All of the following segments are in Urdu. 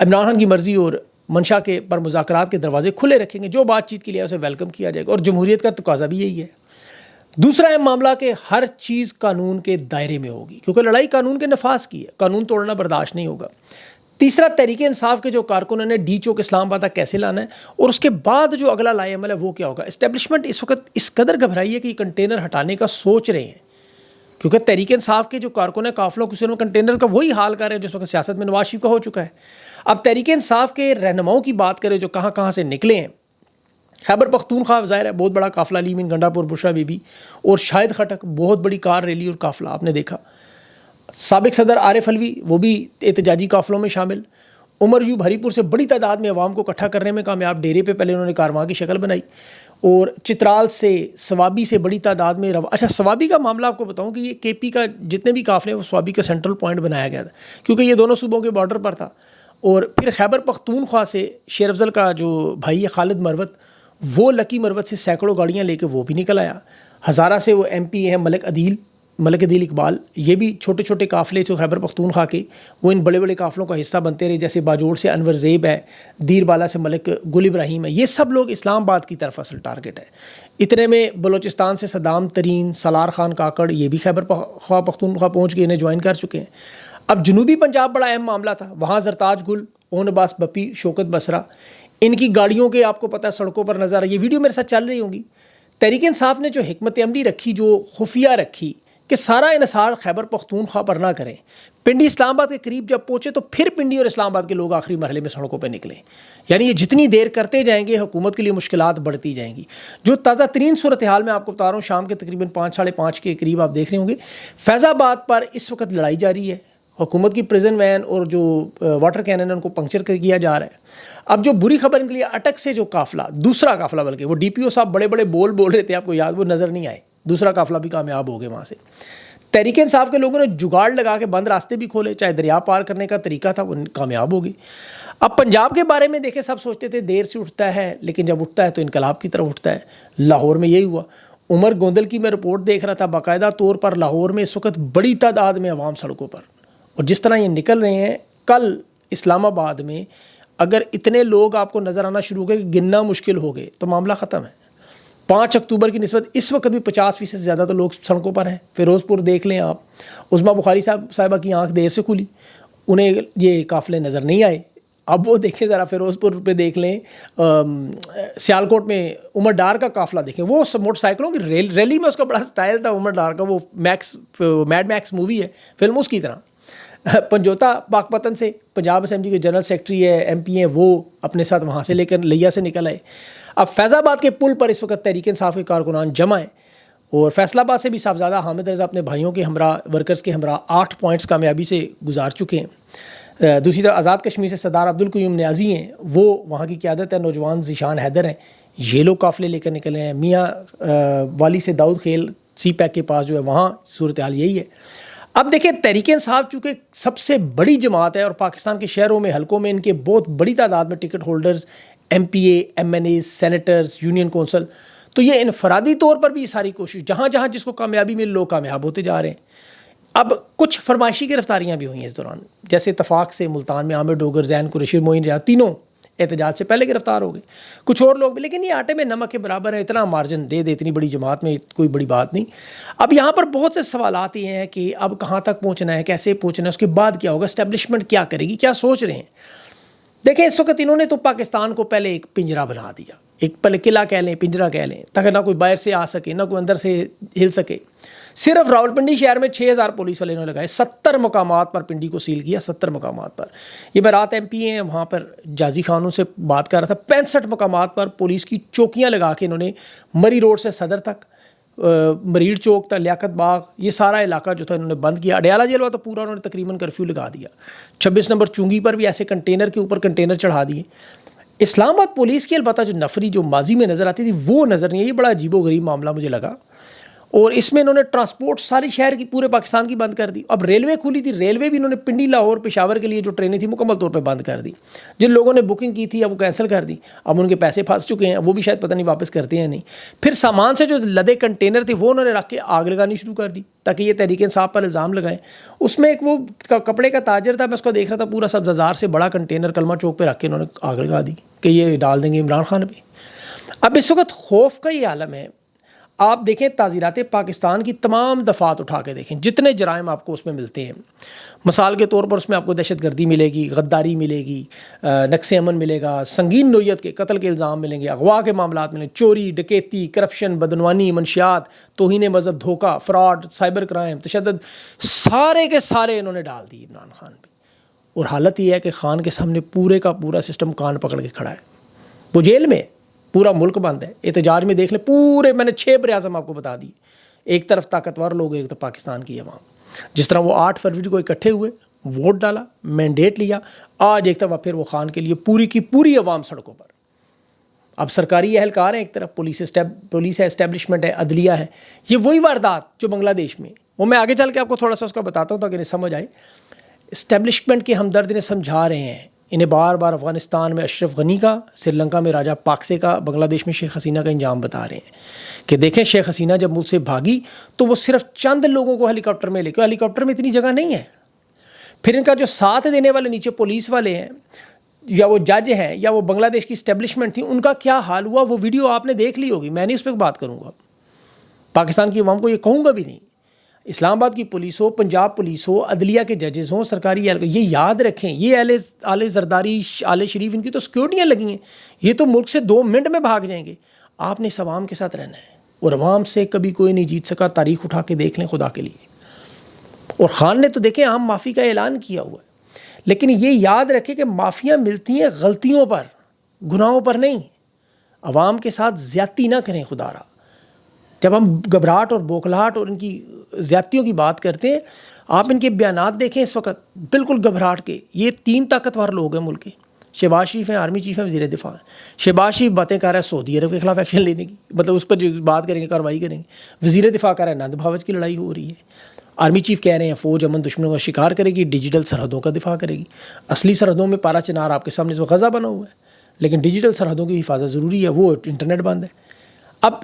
عمران خان کی مرضی اور منشا کے پر مذاکرات کے دروازے کھلے رکھیں گے، جو بات چیت کے لیے اسے ویلکم کیا جائے گا، اور جمہوریت کا تقاضا بھی یہی ہے۔ دوسرا اہم معاملہ کہ ہر چیز قانون کے دائرے میں ہوگی، کیونکہ لڑائی قانون کے نفاذ کی ہے، قانون توڑنا برداشت نہیں ہوگا۔ تیسرا، تحریک انصاف کے جو کارکنوں نے ڈی چوک اسلام آباد کیسے لانا ہے، اور اس کے بعد جو اگلا لائے عمل ہے وہ کیا ہوگا۔ اسٹیبلشمنٹ اس وقت اس قدر گھبرائی ہے کہ یہ کنٹینر ہٹانے کا سوچ رہے ہیں، کیونکہ تحریک انصاف کے جو کارکن ہیں قافلوں کے سر کنٹینر کا وہی حال کر رہے ہیں جس وقت سیاست میں نواز شریف کا ہو چکا ہے۔ اب تحریک انصاف کے رہنماؤں کی بات کریں جو کہاں کہاں سے نکلے ہیں، خیبر پختونخوا ظاہر ہے بہت بڑا قافلہ، علی مین گنڈا پور، بشرا بی بی اور شاہد خٹک، بہت بڑی کار ریلی اور قافلہ آپ نے دیکھا۔ سابق صدر عارف علوی وہ بھی احتجاجی قافلوں میں شامل۔ عمر یوب ہری پور سے بڑی تعداد میں عوام کو اکٹھا کرنے میں کامیاب، ڈیرے پہ پہلے انہوں نے کارواں کی شکل بنائی۔ اور چترال سے، سوابی سے بڑی تعداد میں اچھا سوابی کا معاملہ آپ کو بتاؤں کہ یہ کے پی کا جتنے بھی قافلے ہیں وہ سوابی کا سینٹرل پوائنٹ بنایا گیا تھا، کیونکہ یہ دونوں صوبوں کے بارڈر پر تھا۔ اور پھر خیبر پختونخوا سے شیر افضل کا جو بھائی ہے خالد مروت، وہ لکی مروت سے سینکڑوں گاڑیاں لے کے وہ بھی نکل آیا۔ ہزارہ سے وہ ایم پی ہیں ملک عدیل اقبال، یہ بھی چھوٹے چھوٹے قافلے جو خیبر پختونخوا کے وہ ان بڑے بڑے قافلوں کا حصہ بنتے رہے، جیسے باجوڑ سے انور زیب ہے، دیر بالا سے ملک گل ابراہیم ہے، یہ سب لوگ اسلام آباد کی طرف اصل ٹارگٹ ہے۔ اتنے میں بلوچستان سے صدام ترین، سالار خان کاکڑ، یہ بھی خیبر پختونخوا پہنچ گئے، انہیں جوائن کر چکے ہیں۔ اب جنوبی پنجاب بڑا اہم معاملہ تھا، وہاں زرتاج گل، اون عباس بپی، شوکت بسرا، ان کی گاڑیوں کے آپ کو پتہ سڑکوں پر نظر آئی، یہ ویڈیو میرے ساتھ چل رہی ہوں گی۔ تحریک انصاف نے جو حکمت عملی رکھی، جو خفیہ رکھی کہ سارا انحصار خیبر پختونخوا پر نہ کریں، پنڈی اسلام آباد کے قریب جب پہنچے تو پھر پنڈی اور اسلام آباد کے لوگ آخری مرحلے میں سڑکوں پہ نکلیں، یعنی یہ جتنی دیر کرتے جائیں گے حکومت کے لیے مشکلات بڑھتی جائیں گی۔ جو تازہ ترین صورتحال میں آپ کو بتا رہا ہوں، شام کے تقریباً 5:30 کے قریب آپ دیکھ رہے ہوں گے، فیض آباد پر اس وقت لڑائی جاری ہے، حکومت کی پریزن وین اور جو واٹر کینن ان کو پنکچر کیا جا رہا ہے۔ اب جو بری خبر ان کے لیے، اٹک سے جو قافلہ، دوسرا قافلہ، بلکہ وہ ڈی پی او صاحب بڑے بڑے بول رہے تھے آپ کو یاد، وہ نظر نہیں آئے، دوسرا قافلہ بھی کامیاب ہو گئے وہاں سے۔ تحریک انصاف کے لوگوں نے جگاڑ لگا کے بند راستے بھی کھولے، چاہے دریا پار کرنے کا طریقہ تھا وہ کامیاب ہو گئی۔ اب پنجاب کے بارے میں دیکھیں، سب سوچتے تھے دیر سے اٹھتا ہے، لیکن جب اٹھتا ہے تو انقلاب کی طرف اٹھتا ہے۔ لاہور میں یہی ہوا، عمر گوندل کی میں رپورٹ دیکھ رہا تھا، باقاعدہ طور پر لاہور میں اس وقت بڑی تعداد میں عوام سڑکوں پر، اور جس طرح یہ نکل رہے ہیں، کل اسلام آباد میں اگر اتنے لوگ آپ کو نظر آنا شروع ہو گئے کہ گننا مشکل ہو گئے تو معاملہ ختم ہے۔ 5 اکتوبر کی نسبت اس وقت بھی 50% سے زیادہ تو لوگ سڑکوں پر ہیں۔ فیروز پور دیکھ لیں آپ، عظمیٰ بخاری صاحبہ کی آنکھ دیر سے کھلی، انہیں یہ قافلے نظر نہیں آئے۔ اب وہ دیکھیں ذرا فیروز پور پہ دیکھ لیں، سیالکوٹ میں عمر ڈار کا قافلہ دیکھیں، وہ موٹر سائیکلوں کی ریلی میں اس کا بڑا سٹائل تھا عمر ڈار کا، وہ میڈ میکس مووی ہے فلم اس کی طرح۔ پنجوتا پاک پتن سے پنجاب اسمبلی کے جنرل سیکرٹری ہے، ایم پی ہیں، وہ اپنے ساتھ وہاں سے لے کر لیا سے نکل آئے۔ اب فیض آباد کے پل پر اس وقت تحریک انصاف کے کارکنان جمع ہیں، اور فیصل آباد سے بھی صاحبزادہ حامد رضا اپنے بھائیوں کے ہمراہ، ورکرز کے ہمراہ 8 پوائنٹس کامیابی سے گزار چکے ہیں۔ دوسری طرف آزاد کشمیر سے سردار عبدالقیوم نیازی ہیں، وہ وہاں کی قیادت ہے، نوجوان ذیشان حیدر ہیں، یہ لوگ قافلے لے کر نکلے ہیں۔ میاں والی سے داؤد خیل سی پیک کے پاس جو ہے وہاں صورتحال یہی ہے۔ اب دیکھیں تحریک انصاف چونکہ سب سے بڑی جماعت ہے، اور پاکستان کے شہروں میں، حلقوں میں ان کے بہت بڑی تعداد میں ٹکٹ ہولڈرز، ایم پی اے، ایم این اے، سینیٹرز، یونین کونسل، تو یہ انفرادی طور پر بھی یہ ساری کوشش، جہاں جہاں جس کو کامیابی مل، لوگ کامیاب ہوتے جا رہے ہیں۔ اب کچھ فرمائشی گرفتاریاں بھی ہوئی ہیں اس دوران، جیسے اتفاق سے ملتان میں عامر ڈوگر، زین قریشی، معین ریاض، تینوں احتجاج سے پہلے گرفتار ہو گئے، کچھ اور لوگ بھی، لیکن یہ آٹے میں نمک کے برابر ہے، اتنا مارجن دے اتنی بڑی جماعت میں کوئی بڑی بات نہیں۔ اب یہاں پر بہت سے سوالات یہ ہیں کہ اب کہاں تک پہنچنا ہے، کیسے پہنچنا ہے، اس کے بعد کیا ہوگا، اسٹیبلشمنٹ کیا کرے گی، کیا سوچ رہے ہیں۔ دیکھیں اس وقت انہوں نے تو پاکستان کو پہلے ایک پنجرا بنا دیا، ایک پہلے قلعہ کہہ لیں، پنجرا کہہ لیں، تاکہ نہ کوئی باہر سے آ سکے، نہ کوئی اندر سے ہل سکے۔ صرف راولپنڈی شہر میں 6000 پولیس والے انہوں نے لگائے، 70 مقامات پر پنڈی کو سیل کیا، 70 مقامات پر۔ یہ میں رات ایم پی ہیں وہاں پر جازی خانوں سے بات کر رہا تھا، 65 مقامات پر پولیس کی چوکیاں لگا کے انہوں نے مری روڈ سے صدر تک، مریڑ چوک تک، لیاقت باغ، یہ سارا علاقہ جو تھا انہوں نے بند کیا۔ اڈیالہ جیل ہوا تو پورا انہوں نے تقریباً کرفیو لگا دیا۔ 26 نمبر چونگی پر بھی ایسے کنٹینر کے اوپر کنٹینر چڑھا دیے۔ اسلام آباد پولیس کی البتہ جو نفری جو ماضی میں نظر آتی تھی وہ نظر نہیں ہے، یہ بڑا عجیب و غریب معاملہ مجھے لگا۔ اور اس میں انہوں نے ٹرانسپورٹ ساری شہر کی پورے پاکستان کی بند کر دی. اب ریلوے کھلی تھی, ریلوے بھی انہوں نے پنڈی, لاہور, پشاور کے لیے جو ٹرینیں تھیں مکمل طور پہ بند کر دی. جن لوگوں نے بکنگ کی تھی اب وہ کینسل کر دی, اب ان کے پیسے پھنس چکے ہیں, وہ بھی شاید پتہ نہیں واپس کرتے ہیں نہیں. پھر سامان سے جو لدے کنٹینر تھے وہ انہوں نے رکھ کے آگ لگانی شروع کر دی تاکہ یہ تحریک انصاف پر الزام لگائیں. اس میں ایک وہ کپڑے کا تاجر تھا, میں اس کو دیکھ رہا تھا, پورا سبز ہزار سے بڑا کنٹینر کلمہ چوک پہ رکھ کے انہوں نے آگ لگا دی کہ یہ ڈال دیں گے عمران خان پہ. اب اس وقت خوف کا یہ عالم ہے. آپ دیکھیں تعزیرات پاکستان کی تمام دفعات اٹھا کے دیکھیں, جتنے جرائم آپ کو اس میں ملتے ہیں. مثال کے طور پر اس میں آپ کو دہشت گردی ملے گی, غداری ملے گی, نقص امن ملے گا, سنگین نوعیت کے قتل کے الزام ملیں گے, اغوا کے معاملات ملیں گے, چوری, ڈکیتی, کرپشن, بدعنوانی, منشیات, توہین مذہب, دھوکہ, فراڈ, سائبر کرائم, تشدد, سارے کے سارے انہوں نے ڈال دی عمران خان پہ. اور حالت یہ ہے کہ خان کے سامنے پورے کا پورا سسٹم کان پکڑ کے کھڑا ہے, وہ جیل میں, پورا ملک بند ہے. احتجاج میں دیکھ لیں پورے, میں نے 6 براعظم آپ کو بتا دی, ایک طرف طاقتور لوگ, ایک طرف پاکستان کی عوام. جس طرح وہ 8 فروری کو اکٹھے ہوئے, ووٹ ڈالا, مینڈیٹ لیا, آج ایک طرف پھر وہ خان کے لیے پوری کی پوری عوام سڑکوں پر. اب سرکاری اہلکار ہیں ایک طرف, پولیس ہے, اسٹیبلشمنٹ ہے, عدلیہ ہے. یہ وہی واردات جو بنگلہ دیش میں, وہ میں آگے چل کے آپ کو تھوڑا سا اس کا بتاتا ہوں تاکہ انہیں سمجھ آئے. اسٹیبلشمنٹ کے ہمدرد انہیں سمجھا رہے ہیں, انہیں بار بار افغانستان میں اشرف غنی کا, سری لنکا میں راجہ پاکسے کا, بنگلہ دیش میں شیخ حسینہ کا انجام بتا رہے ہیں کہ دیکھیں شیخ حسینہ جب ملک سے بھاگی تو وہ صرف چند لوگوں کو ہیلی کاپٹر میں لے کے, ہیلی کاپٹر میں اتنی جگہ نہیں ہے. پھر ان کا جو ساتھ دینے والے نیچے پولیس والے ہیں, یا وہ جج ہیں, یا وہ بنگلہ دیش کی اسٹیبلشمنٹ تھی, ان کا کیا حال ہوا وہ ویڈیو آپ نے دیکھ لی ہوگی. میں نہیں اس پہ بات کروں گا, پاکستان کی عوام کو یہ کہوں گا بھی نہیں. اسلام آباد کی پولیس ہو, پنجاب پولیس ہو, عدلیہ کے ججز ہوں, سرکاری یہ یاد رکھیں, یہ آل زرداری, آل شریف, ان کی تو سیکورٹیاں لگی ہیں, یہ تو ملک سے 2 منٹ میں بھاگ جائیں گے. آپ نے اس عوام کے ساتھ رہنا ہے, اور عوام سے کبھی کوئی نہیں جیت سکا. تاریخ اٹھا کے دیکھ لیں خدا کے لیے. اور خان نے تو دیکھیں عام معافی کا اعلان کیا ہوا ہے, لیکن یہ یاد رکھیں کہ معافیاں ملتی ہیں غلطیوں پر, گناہوں پر نہیں. عوام کے ساتھ زیادتی نہ کریں خدا را. جب ہم گھبراہٹ اور بوکھلاہٹ اور ان کی زیادتیوں کی بات کرتے ہیں, آپ ان کے بیانات دیکھیں اس وقت بالکل گھبراہٹ کے. یہ 3 طاقتور لوگ ہیں ملک کے, شہباز شریف ہیں, آرمی چیف ہیں, وزیر دفاع ہیں. شہباز شریف باتیں کر رہا ہے سعودی عرب کے خلاف ایکشن لینے کی, مطلب اس پر جو بات کریں گے کارروائی کریں گے. وزیر دفاع کہہ رہا ہے نند بھاوج کی لڑائی ہو رہی ہے. آرمی چیف کہہ رہے ہیں فوج امن دشمنوں کا شکار کرے گی, ڈیجیٹل سرحدوں کا دفاع کرے گی. اصلی سرحدوں میں پارا چنار آپ کے سامنے جو غزہ بنا ہوا ہے, لیکن ڈیجیٹل سرحدوں کی حفاظت ضروری ہے, وہ انٹرنیٹ بند ہے. اب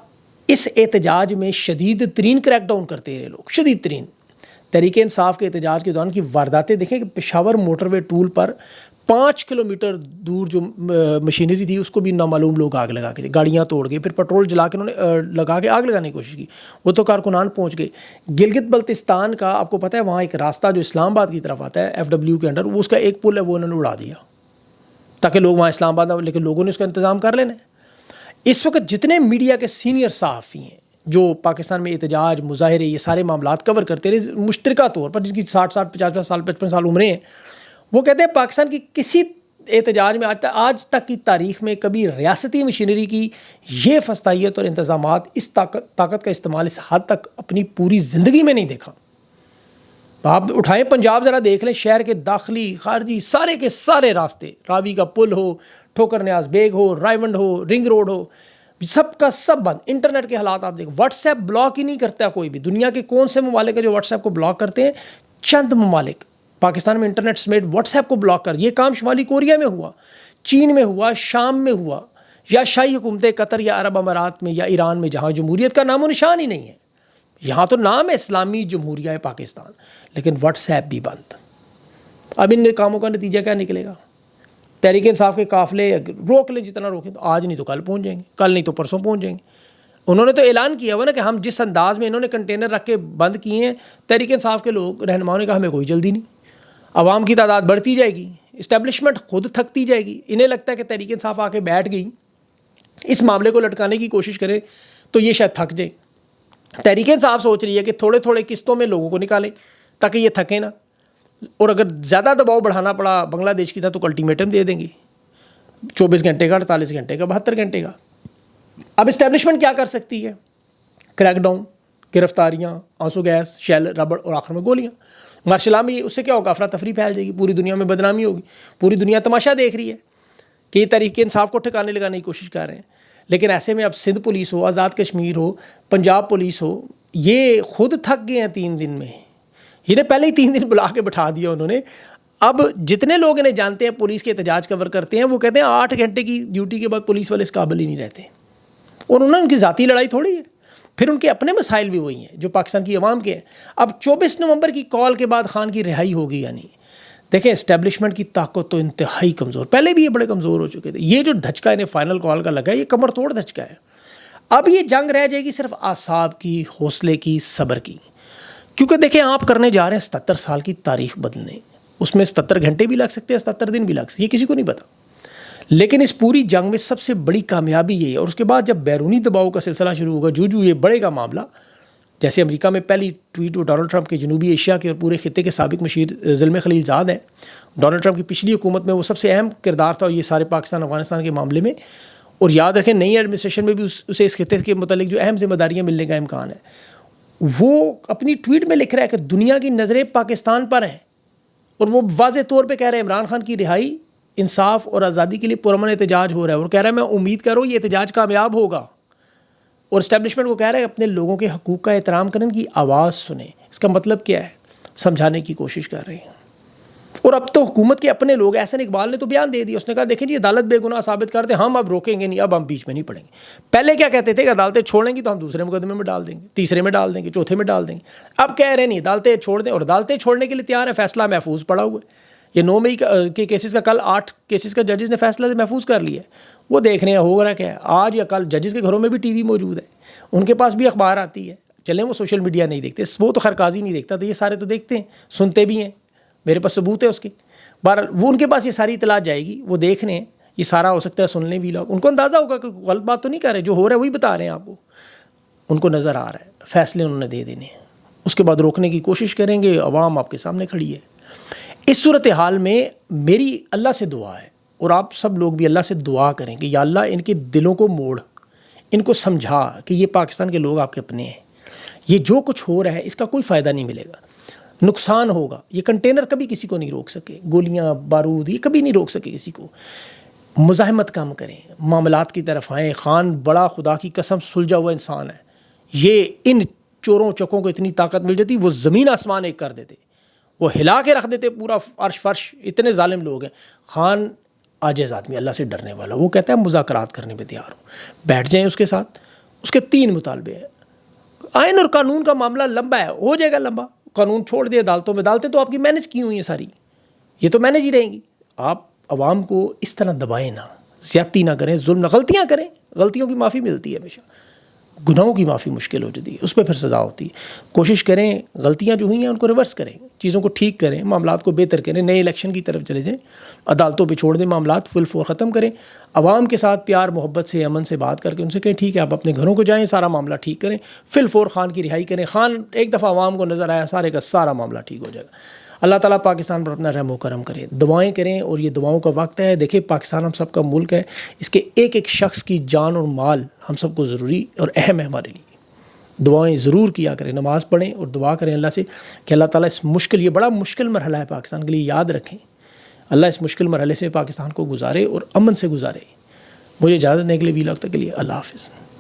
اس احتجاج میں شدید ترین کریک ڈاؤن کرتے رہے لوگ, شدید ترین. تحریک انصاف کے احتجاج کے دوران کی وارداتیں دیکھیں کہ پشاور موٹر وے ٹول پر 5 کلومیٹر دور جو مشینری تھی اس کو بھی نامعلوم لوگ آگ لگا کے, گاڑیاں توڑ گئے, پھر پیٹرول جلا کے انہوں نے لگا کے آگ لگانے کی کوشش کی, وہ تو کارکنان پہنچ گئے. گلگت بلتستان کا آپ کو پتہ ہے, وہاں ایک راستہ جو اسلام آباد کی طرف آتا ہے FW کے انڈر, وہ اس کا ایک پل ہے, وہ انہوں نے اڑا دیا تاکہ لوگ وہاں اسلام آباد, لیکن لوگوں نے اس کا انتظام کر لینا ہے. اس وقت جتنے میڈیا کے سینئر صحافی ہیں جو پاکستان میں احتجاج, مظاہرے, یہ سارے معاملات کور کرتے رہے مشترکہ طور پر, جن کی 60 50 سال 55 سال عمریں ہیں, وہ کہتے ہیں پاکستان کی کسی احتجاج میں آج تک کی تاریخ میں کبھی ریاستی مشینری کی یہ فستائیت اور انتظامات, اس طاقت کا استعمال اس حد تک اپنی پوری زندگی میں نہیں دیکھا. آپ اٹھائیں پنجاب ذرا دیکھ لیں, شہر کے داخلی خارجی سارے کے سارے راستے, راوی کا پل ہو, ٹھوکر نیاز بیگ ہو, رائیونڈ ہو, رنگ روڈ ہو, سب کا سب بند. انٹرنیٹ کے حالات آپ دیکھیں, واٹس ایپ بلاک ہی نہیں کرتا کوئی بھی. دنیا کے کون سے ممالک ہے جو واٹس ایپ کو بلاک کرتے ہیں؟ چند ممالک. پاکستان میں انٹرنیٹ سمیت واٹس ایپ کو بلاک کر, یہ کام شمالی کوریا میں ہوا, چین میں ہوا, شام میں ہوا, یا شاہی حکومت قطر یا عرب امارات میں یا ایران میں, جہاں جمہوریت کا نام و نشان ہی نہیں ہے. یہاں تو نام ہے اسلامی جمہوریہ پاکستان, لیکن واٹس ایپ بھی بند. اب ان کاموں کا نتیجہ کیا نکلے گا؟ تحریک انصاف کے قافلے روک لیں جتنا روکیں, تو آج نہیں تو کل پہنچ جائیں گے, کل نہیں تو پرسوں پہنچ جائیں گے. انہوں نے تو اعلان کیا ہوا نا کہ ہم جس انداز میں انہوں نے کنٹینر رکھ کے بند کیے ہیں, تحریک انصاف کے لوگ رہنماؤں نے کہا ہمیں کوئی جلدی نہیں, عوام کی تعداد بڑھتی جائے گی, اسٹیبلشمنٹ خود تھکتی جائے گی. انہیں لگتا ہے کہ تحریک انصاف آ کے بیٹھ گئی, اس معاملے کو لٹکانے کی کوشش کرے تو یہ شاید تھک جائے. تحریک انصاف سوچ رہی ہے کہ تھوڑے تھوڑے قسطوں میں لوگوں کو نکالیں تاکہ یہ تھکیں نا, اور اگر زیادہ دباؤ بڑھانا پڑا بنگلہ دیش کی طرح تو الٹیمیٹم دے دیں گے 24 گھنٹے کا, 48 گھنٹے کا, 72 گھنٹے کا. اب اسٹیبلشمنٹ کیا کر سکتی ہے؟ کریک ڈاؤن, گرفتاریاں, آنسو گیس, شیل, ربڑ اور آخر میں گولیاں. مارشل لا میں اس سے کیا ہوگا؟ افراتفری پھیل جائے گی, پوری دنیا میں بدنامی ہوگی. پوری دنیا تماشا دیکھ رہی ہے کہ یہ تحریک انصاف کو ٹھکانے لگانے کی کوشش کر رہے ہیں. لیکن ایسے میں اب سندھ پولیس ہو, آزاد کشمیر ہو, پنجاب پولیس ہو, یہ خود تھک گئے ہیں 3 دن میں. انہیں پہلے ہی 3 دن بلا کے بٹھا دیا انہوں نے. اب جتنے لوگ انہیں جانتے ہیں پولیس کے احتجاج کور کرتے ہیں وہ کہتے ہیں 8 گھنٹے کی ڈیوٹی کے بعد پولیس والے اس قابل ہی نہیں رہتے. اور انہوں نے ان کی ذاتی لڑائی تھوڑی ہے, پھر ان کے اپنے مسائل بھی وہی ہیں جو پاکستان کی عوام کے ہیں. اب 24 نومبر کی کال کے بعد خان کی رہائی ہوگی یا نہیں؟ دیکھیں اسٹیبلشمنٹ کی طاقت تو انتہائی کمزور, پہلے بھی یہ بڑے کمزور ہو چکے تھے. یہ جو دھچکا انہیں فائنل کال کا لگا ہے یہ کمر توڑ دھچکا ہے. اب یہ جنگ رہ جائے گی صرف اعصاب کی, حوصلے کی, صبر کی. کیونکہ دیکھیں آپ کرنے جا رہے ہیں 77 سال کی تاریخ بدلنے, اس میں 77 گھنٹے بھی لگ سکتے ہیں, 77 دن بھی لگ سکتے ہیں, یہ کسی کو نہیں پتا. لیکن اس پوری جنگ میں سب سے بڑی کامیابی یہ ہے. اور اس کے بعد جب بیرونی دباؤ کا سلسلہ شروع ہوگا, جو یہ بڑھے گا معاملہ, جیسے امریکہ میں پہلی ٹویٹ ڈونلڈ ٹرمپ کے جنوبی ایشیا کے اور پورے خطے کے سابق مشیر زلمے خلیل زاد ہیں. ڈونلڈ ٹرمپ کی پچھلی حکومت میں وہ سب سے اہم کردار تھا یہ سارے پاکستان افغانستان کے معاملے میں. اور یاد رکھیں نئی ایڈمنسٹریشن میں بھی اسے اس خطے کے متعلق جو اہم ذمہ داریاں ملنے کا امکان ہے. وہ اپنی ٹویٹ میں لکھ رہا ہے کہ دنیا کی نظریں پاکستان پر ہیں, اور وہ واضح طور پہ کہہ رہے ہیں عمران خان کی رہائی, انصاف اور آزادی کے لیے پرامن احتجاج ہو رہا ہے. اور کہہ رہا ہے میں امید کر رہا ہوں یہ احتجاج کامیاب ہوگا. اور اسٹیبلشمنٹ کو کہہ رہا ہے اپنے لوگوں کے حقوق کا احترام کریں, ان کی آواز سنیں. اس کا مطلب کیا ہے؟ سمجھانے کی کوشش کر رہے ہیں. اور اب تو حکومت کے اپنے لوگ, احسن اقبال نے تو بیان دے دیا, اس نے کہا دیکھیں جی عدالت بے گناہ ثابت کرتے, ہم اب روکیں گے نہیں, اب ہم بیچ میں نہیں پڑیں گے. پہلے کیا کہتے تھے کہ عدالتیں چھوڑیں گی تو ہم دوسرے مقدمے میں ڈال دیں گے, تیسرے میں ڈال دیں گے, چوتھے میں ڈال دیں گے. اب کہہ رہے نہیں عدالتیں چھوڑ دیں, اور عدالتیں چھوڑنے کے لیے تیار ہے. فیصلہ محفوظ پڑا ہوا ہے. یہ 9 مئی کے کیسز کا کل 8 کیسز کا ججز نے فیصلہ محفوظ کر لیا ہے. وہ دیکھ رہے ہیں ہو رہا کیا ہے. آج یا کل ججز کے گھروں میں بھی ٹی وی موجود ہے, ان کے پاس بھی اخبار آتی ہے. چلیں وہ سوشل میڈیا نہیں دیکھتے, وہ تو خیر قاضی نہیں دیکھتا, تو یہ سارے تو دیکھتے ہیں, سنتے بھی ہیں, میرے پاس ثبوت ہے اس کے. بہرحال وہ ان کے پاس یہ ساری اطلاع جائے گی, وہ دیکھ رہے ہیں, یہ سارا ہو سکتا ہے سن لیں بھی لوگ. ان کو اندازہ ہوگا کہ غلط بات تو نہیں کر رہے, جو ہو رہا ہے وہی بتا رہے ہیں آپ کو. ان کو نظر آ رہا ہے, فیصلے انہوں نے دے دینے ہیں. اس کے بعد روکنے کی کوشش کریں گے, عوام آپ کے سامنے کھڑی ہے. اس صورتحال میں میری اللہ سے دعا ہے, اور آپ سب لوگ بھی اللہ سے دعا کریں کہ یا اللہ ان کے دلوں کو موڑ, ان کو سمجھا کہ یہ پاکستان کے لوگ آپ کے اپنے ہیں. یہ جو کچھ ہو رہا ہے اس کا کوئی فائدہ نہیں ملے گا, نقصان ہوگا. یہ کنٹینر کبھی کسی کو نہیں روک سکے, گولیاں بارود یہ کبھی نہیں روک سکے کسی کو. مزاحمت کم کریں, معاملات کی طرف آئیں. خان بڑا خدا کی قسم سلجھا ہوا انسان ہے. یہ ان چوروں چکوں کو اتنی طاقت مل جاتی وہ زمین آسمان ایک کر دیتے, وہ ہلا کے رکھ دیتے پورا عرش فرش. اتنے ظالم لوگ ہیں. خان عاجز آدمی, اللہ سے ڈرنے والا. وہ کہتا ہے مذاکرات کرنے پہ تیار ہوں, بیٹھ جائیں اس کے ساتھ. اس کے 3 مطالبے ہیں. آئین اور قانون کا معاملہ لمبا ہے, ہو جائے گا لمبا. قانون چھوڑ دے عدالتوں میں, عدالتیں تو آپ کی مینج کی ہوئی ہیں ساری, یہ تو مینج ہی رہیں گی. آپ عوام کو اس طرح دبائیں نہ, زیادتی نہ کریں, ظلم نہ, غلطیاں کریں, غلطیوں کی معافی ملتی ہے ہمیشہ, گناہوں کی معافی مشکل ہو جاتی ہے, اس پہ پھر سزا ہوتی ہے. کوشش کریں غلطیاں جو ہوئی ہیں ان کو ریورس کریں, چیزوں کو ٹھیک کریں, معاملات کو بہتر کریں, نئے الیکشن کی طرف چلے جائیں, عدالتوں پہ چھوڑ دیں, معاملات فل فور ختم کریں. عوام کے ساتھ پیار محبت سے امن سے بات کر کے ان سے کہیں ٹھیک ہے آپ اپنے گھروں کو جائیں, سارا معاملہ ٹھیک کریں, فل فور خان کی رہائی کریں. خان ایک دفعہ عوام کو نظر آیا, سارے کا سارا معاملہ ٹھیک ہو جائے گا. اللہ تعالیٰ پاکستان پر اپنا رحم و کرم کرے. دعائیں کریں, اور یہ دعاؤں کا وقت ہے. دیکھیں پاکستان ہم سب کا ملک ہے, اس کے ایک ایک شخص کی جان اور مال ہم سب کو ضروری اور اہم ہے ہمارے لیے. دعائیں ضرور کیا کریں, نماز پڑھیں اور دعا کریں اللہ سے کہ اللہ تعالیٰ اس مشکل, یہ بڑا مشکل مرحلہ ہے پاکستان کے لیے, یاد رکھیں اللہ اس مشکل مرحلے سے پاکستان کو گزارے اور امن سے گزارے. مجھے اجازت دینے کے لیے وی لاگ تک کے لیے اللہ حافظ.